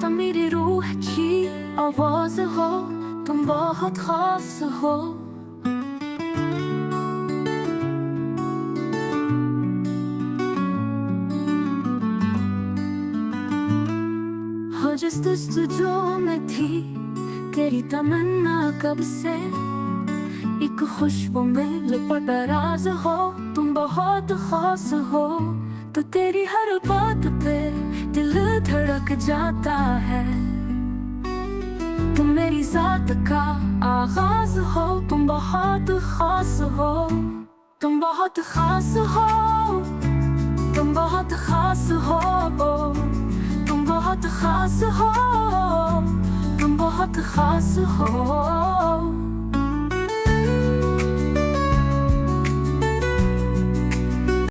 तुम मेरी रूह की आवाज हो, तुम बहुत खास हो। हो जिस जो मैं थी तेरी तमन्ना कब से, एक खुशबू में लिपटा राज हो, तुम बहुत खास हो। तो तेरी हर बात पे दिल धड़क जाता है, तुम मेरी जात का आगाज हो, तुम बहुत खास हो। तुम बहुत खास हो, तुम बहुत खास हो, तुम बहुत खास हो, तुम बहुत खास हो।